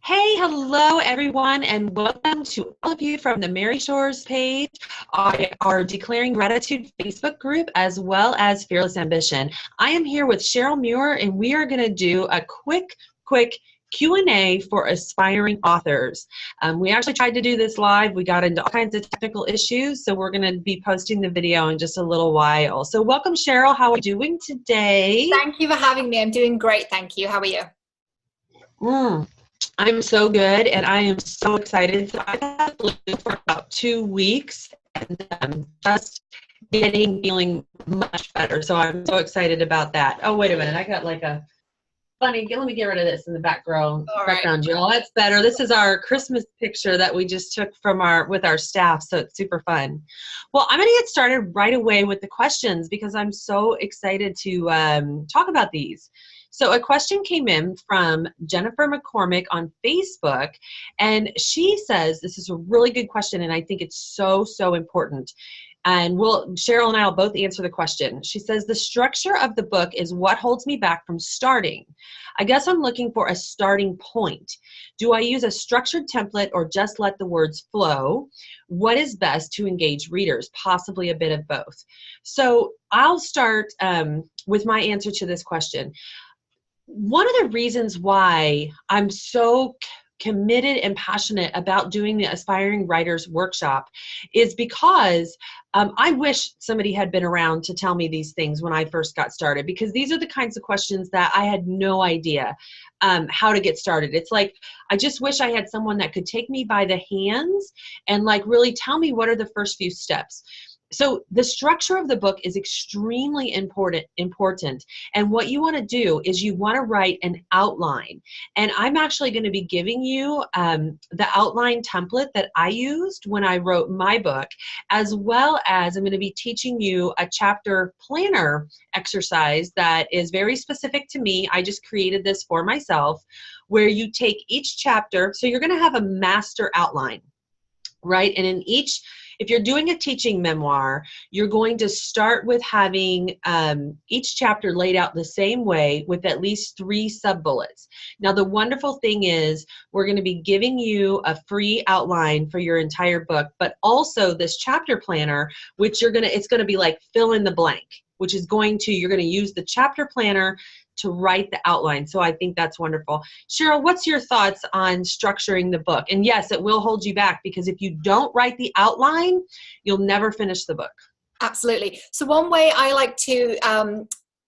Hey, hello everyone, and welcome to all of you from the Mary Shores page, our Declaring Gratitude Facebook group, as well as Fearless Ambition. I am here with Cheryl Muir, and we are going to do a quick Q&A for aspiring authors. We actually tried to do this live. We got into all kinds of technical issues, so we're going to be posting the video in just a little while. So welcome, Cheryl. How are you doing today? Thank you for having me. I'm doing great, thank you. How are you? I'm so good, and I am so excited. So I've had flu for about 2 weeks, and just feeling much better. So I'm so excited about that. Oh, wait a minute. I got like a funny, let me get rid of this in the background, y'all. That's better. This is our Christmas picture that we just took from with our staff, so it's super fun. Well, I'm going to get started right away with the questions because I'm so excited to talk about these. So a question came in from Jennifer McCormick on Facebook, and she says, this is a really good question, and I think it's so important. And Cheryl and I will both answer the question. She says, the structure of the book is what holds me back from starting. I guess I'm looking for a starting point. Do I use a structured template or just let the words flow? What is best to engage readers? Possibly a bit of both. So I'll start with my answer to this question. One of the reasons why I'm so committed and passionate about doing the Aspiring Writers Workshop is because I wish somebody had been around to tell me these things when I first got started, because these are the kinds of questions that I had no idea how to get started. It's like, I just wish I had someone that could take me by the hands and like really tell me what are the first few steps. So the structure of the book is extremely important. And what you want to do is you want to write an outline. And I'm actually going to be giving you the outline template that I used when I wrote my book, as well as I'm going to be teaching you a chapter planner exercise that is very specific to me. I just created this for myself, where you take each chapter. So you're going to have a master outline, right? And in each, if you're doing a teaching memoir, you're going to start with having each chapter laid out the same way with at least 3 sub-bullets. Now, the wonderful thing is we're going to be giving you a free outline for your entire book, but also this chapter planner, which it's going to be like fill in the blank, which is you're going to use the chapter planner to write the outline. So I think that's wonderful. Cheryl, what's your thoughts on structuring the book? And yes, it will hold you back, because if you don't write the outline, you'll never finish the book. Absolutely. So one way I like to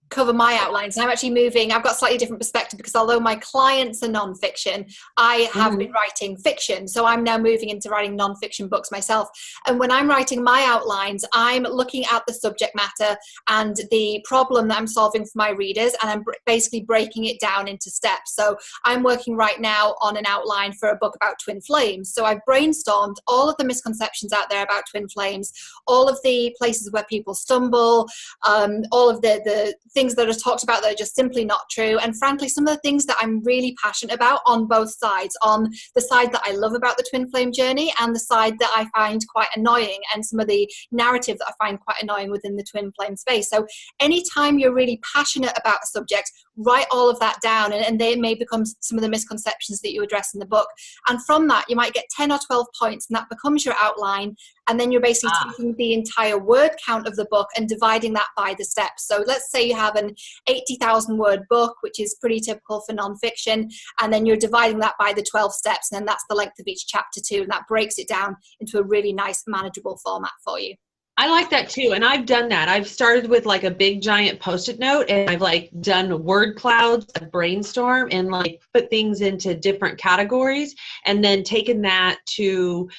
cover my outlines, and I'm actually I've got a slightly different perspective, because although my clients are nonfiction, I have been writing fiction. So I'm now moving into writing nonfiction books myself. And when I'm writing my outlines, I'm looking at the subject matter and the problem that I'm solving for my readers, and I'm basically breaking it down into steps. So I'm working right now on an outline for a book about twin flames. So I've brainstormed all of the misconceptions out there about twin flames, all of the places where people stumble, all of the things that are talked about that are just simply not true, and frankly some of the things that I'm really passionate about on both sides, on the side that I love about the twin flame journey and the side that I find quite annoying, and some of the narrative that I find quite annoying within the twin flame space. So anytime you're really passionate about a subject, write all of that down, and they may become some of the misconceptions that you address in the book, and from that you might get 10 or 12 points, and that becomes your outline. And then you're basically taking the entire word count of the book and dividing that by the steps. So let's say you have an 80,000 word book, which is pretty typical for nonfiction, and then you're dividing that by the 12 steps, and then that's the length of each chapter too, and that breaks it down into a really nice, manageable format for you. I like that too, and I've done that. I've started with like a big giant Post-it note, and I've like done word clouds, a brainstorm, and like put things into different categories, and then taken that to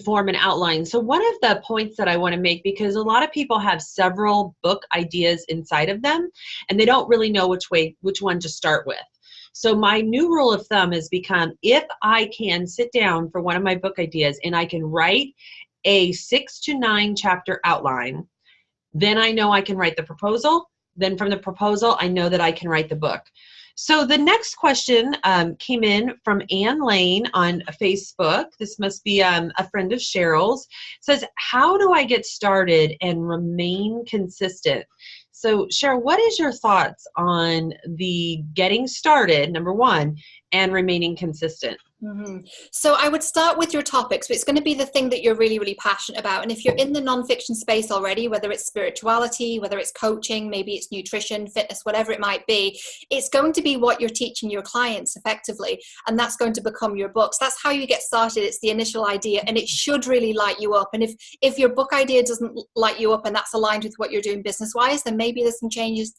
form an outline. So one of the points that I want to make, because a lot of people have several book ideas inside of them, and they don't really know which one to start with. So my new rule of thumb has become, if I can sit down for one of my book ideas and I can write a 6 to 9 chapter outline, then I know I can write the proposal. Then from the proposal, I know that I can write the book. So the next question came in from Ann Lane on Facebook. This must be a friend of Cheryl's. It says, how do I get started and remain consistent? So Cheryl, what is your thoughts on the getting started, number one, and remaining consistent. Mm-hmm. So I would start with your topics, but it's going to be the thing that you're really, really passionate about. And if you're in the nonfiction space already, whether it's spirituality, whether it's coaching, maybe it's nutrition, fitness, whatever it might be, it's going to be what you're teaching your clients effectively. And that's going to become your books. That's how you get started. It's the initial idea, and it should really light you up. And if your book idea doesn't light you up and that's aligned with what you're doing business-wise, then maybe there's some changes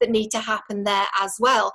that need to happen there as well.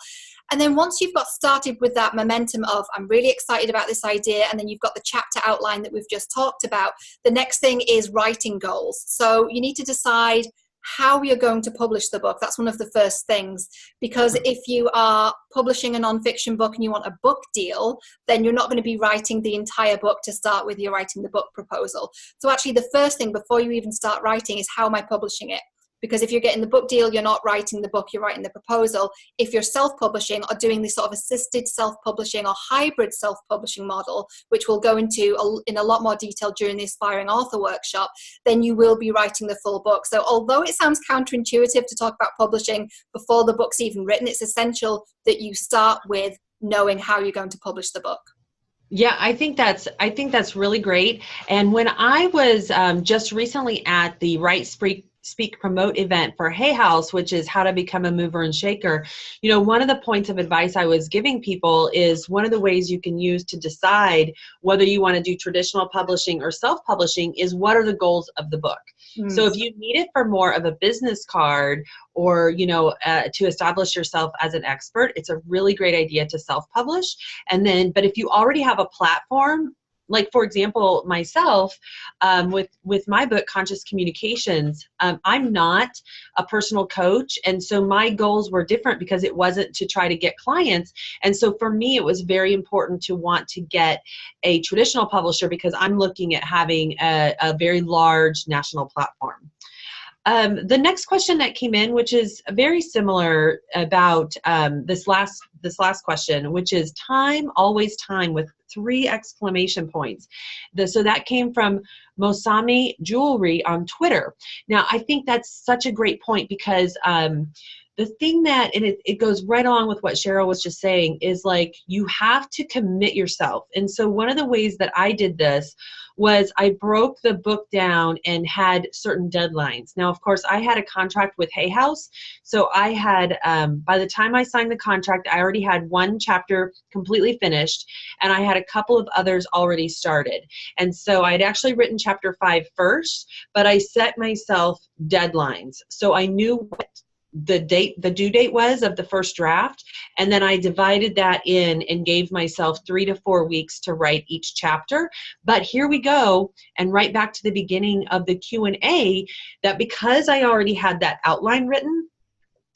And then once you've got started with that momentum of, I'm really excited about this idea, and then you've got the chapter outline that we've just talked about, the next thing is writing goals. So you need to decide how you're going to publish the book. That's one of the first things, because if you are publishing a nonfiction book and you want a book deal, then you're not going to be writing the entire book to start with. You're writing the book proposal. So actually the first thing before you even start writing is, how am I publishing it? Because if you're getting the book deal, you're not writing the book, you're writing the proposal. If you're self-publishing or doing this sort of assisted self-publishing or hybrid self-publishing model, which we'll go into in a lot more detail during the Aspiring Author Workshop, then you will be writing the full book. So although it sounds counterintuitive to talk about publishing before the book's even written, it's essential that you start with knowing how you're going to publish the book. Yeah, I think that's really great. And when I was just recently at the Write, Speak, Promote event for Hay House, which is how to become a mover and shaker, one of the points of advice I was giving people is, one of the ways you can use to decide whether you want to do traditional publishing or self-publishing is, what are the goals of the book? Mm. So if you need it for more of a business card, or to establish yourself as an expert, it's a really great idea to self-publish. And then, but if you already have a platform, like for example, myself, with my book, Conscious Communications, I'm not a personal coach. And so my goals were different, because it wasn't to try to get clients. And so for me, it was very important to want to get a traditional publisher, because I'm looking at having a very large national platform. The next question that came in, which is very similar about this last question, which is time, always time, with 3 exclamation points. So that came from Mosami Jewelry on Twitter. Now, I think that's such a great point, because the thing that, and it goes right along with what Cheryl was just saying, is like, you have to commit yourself. And so one of the ways that I did this was, I broke the book down and had certain deadlines. Now, of course, I had a contract with Hay House. So I had, by the time I signed the contract, I already had 1 chapter completely finished, and I had a couple of others already started. And so I'd actually written chapter 5 first, but I set myself deadlines. So I knew what the due date was of the first draft, and then I divided that in and gave myself 3 to 4 weeks to write each chapter. But here we go, and right back to the beginning of the Q&A, that because I already had that outline written,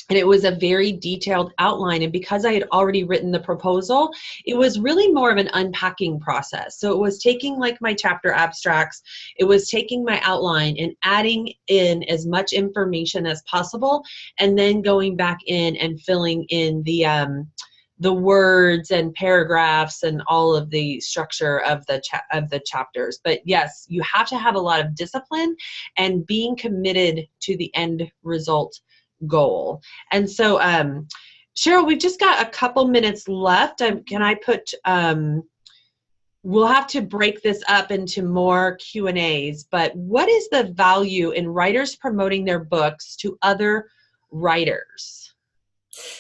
and it was a very detailed outline, and because I had already written the proposal, it was really more of an unpacking process. So it was taking like my chapter abstracts, it was taking my outline and adding in as much information as possible, and then going back in and filling in the words and paragraphs and all of the structure of the chapters. But yes, you have to have a lot of discipline and being committed to the end result goal. And so, Cheryl, we've just got a couple minutes left. Can I put, we'll have to break this up into more Q&As, but what is the value in writers promoting their books to other writers?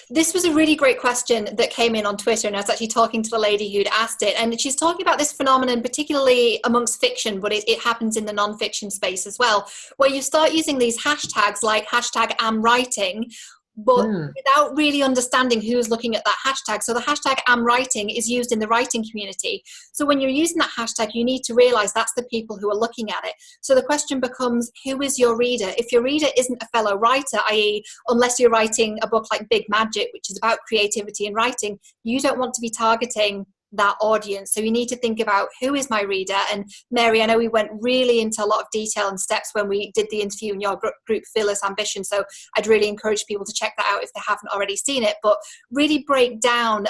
This was a really great question that came in on Twitter, and I was actually talking to the lady who'd asked it, and she's talking about this phenomenon particularly amongst fiction, but it happens in the non-fiction space as well, where you start using these hashtags like hashtag am writing, but without really understanding who's looking at that hashtag. So the hashtag am writing is used in the writing community. So when you're using that hashtag, you need to realize that's the people who are looking at it. So the question becomes, who is your reader? If your reader isn't a fellow writer, i.e. unless you're writing a book like Big Magic, which is about creativity and writing, you don't want to be targeting that audience. So you need to think about, who is my reader? And Mary, I know we went really into a lot of detail and steps when we did the interview in your group Fearless Ambition, so I'd really encourage people to check that out if they haven't already seen it. But really break down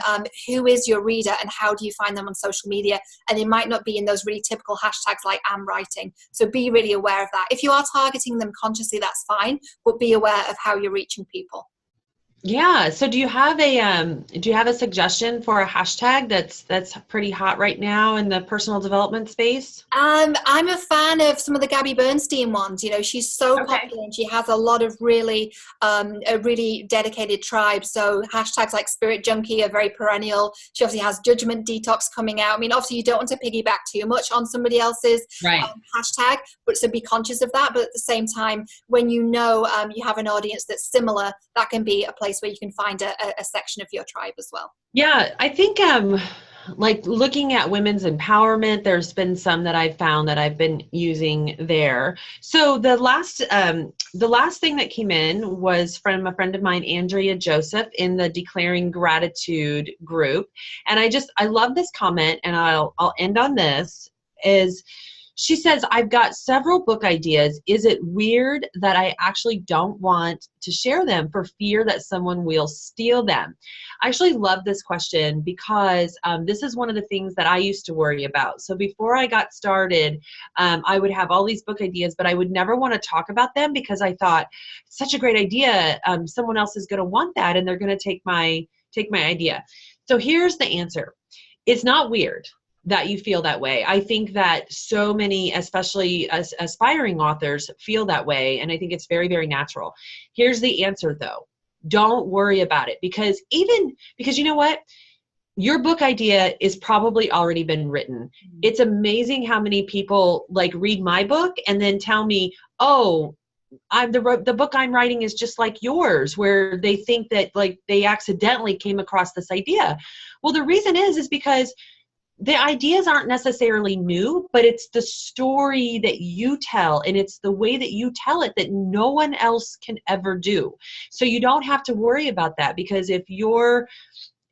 who is your reader and how do you find them on social media, and they might not be in those really typical hashtags like am writing. So be really aware of that. If you are targeting them consciously, that's fine, but be aware of how you're reaching people. Yeah. So do you have a suggestion for a hashtag that's pretty hot right now in the personal development space? I'm a fan of some of the Gabby Bernstein ones. You know, she's so Okay. popular and she has a lot of a really dedicated tribe. So hashtags like Spirit Junkie are very perennial. She obviously has Judgment Detox coming out. I mean, obviously you don't want to piggyback too much on somebody else's Right. hashtag, but so be conscious of that. But at the same time, when you know you have an audience that's similar, that can be a place where you can find a section of your tribe as well. Yeah, I think like looking at women's empowerment, there's been some that I've found that I've been using there. So the last thing that came in was from a friend of mine, Andrea Joseph, in the Declaring Gratitude group. And I love this comment, and I'll end on this, is she says, I've got several book ideas. Is it weird that I actually don't want to share them for fear that someone will steal them? I actually love this question because this is one of the things that I used to worry about. So before I got started, I would have all these book ideas, but I would never want to talk about them because I thought, such a great idea. Someone else is going to want that, and they're going to take my idea. So here's the answer. It's not weird that you feel that way. I think that so many, especially as aspiring authors, feel that way, and I think it's very, very natural. Here's the answer, though. Don't worry about it, because you know what? Your book idea is probably already been written. It's amazing how many people like read my book and then tell me, oh, the book I'm writing is just like yours, where they think that like they accidentally came across this idea. Well, the reason is because the ideas aren't necessarily new, but it's the story that you tell, and it's the way that you tell it that no one else can ever do. So you don't have to worry about that, because if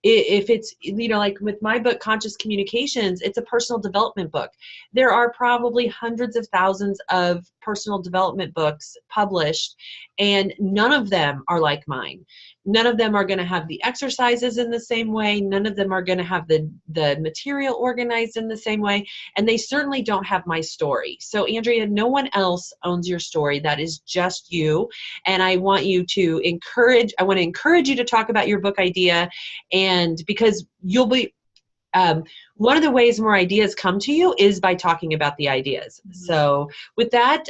it's, you know, like with my book, Conscious Communications, it's a personal development book. There are probably hundreds of thousands of personal development books published, and none of them are like mine. None of them are going to have the exercises in the same way. None of them are going to have the material organized in the same way. And they certainly don't have my story. So Andrea, no one else owns your story. That is just you. And I want to encourage you to talk about your book idea. And because you'll be, one of the ways more ideas come to you is by talking about the ideas. Mm-hmm. So with that,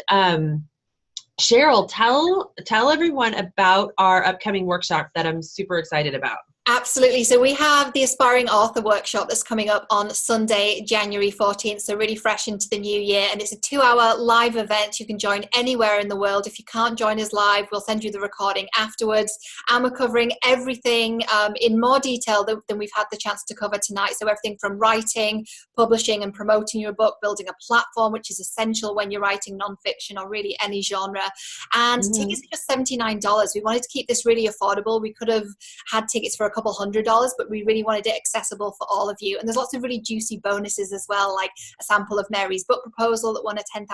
Cheryl, tell everyone about our upcoming workshop that I'm super excited about. Absolutely. So we have the Aspiring Author Workshop that's coming up on Sunday, January 14th. So really fresh into the new year. And it's a 2-hour live event. You can join anywhere in the world. If you can't join us live, we'll send you the recording afterwards. And we're covering everything in more detail than we've had the chance to cover tonight. So everything from writing, publishing and promoting your book, building a platform, which is essential when you're writing nonfiction or really any genre. And tickets are just $79. We wanted to keep this really affordable. We could have had tickets for a couple $100, but we really wanted it accessible for all of you. And there's lots of really juicy bonuses as well, like a sample of Mary's book proposal that won a $10,000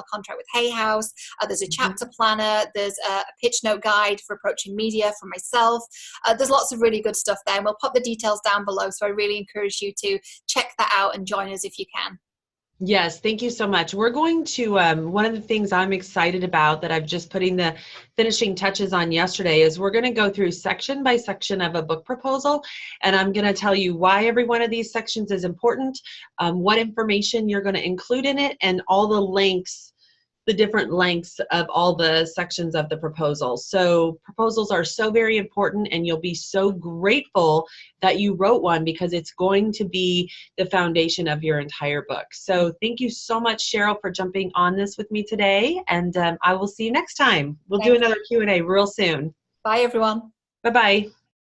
contract with Hay House. There's a chapter planner. There's a pitch note guide for approaching media from myself. There's lots of really good stuff there, and we'll pop the details down below. So I really encourage you to check that out and join us if you can. Yes, thank you so much. We're going to, one of the things I'm excited about that I've just putting the finishing touches on yesterday is we're going to go through section by section of a book proposal, and I'm going to tell you why every one of these sections is important, what information you're going to include in it, and all the links, the different lengths of all the sections of the proposal. So proposals are so very important, and you'll be so grateful that you wrote one, because it's going to be the foundation of your entire book. So thank you so much, Cheryl, for jumping on this with me today, and I will see you next time. We'll do another Q&A real soon. Bye, everyone. Bye-bye.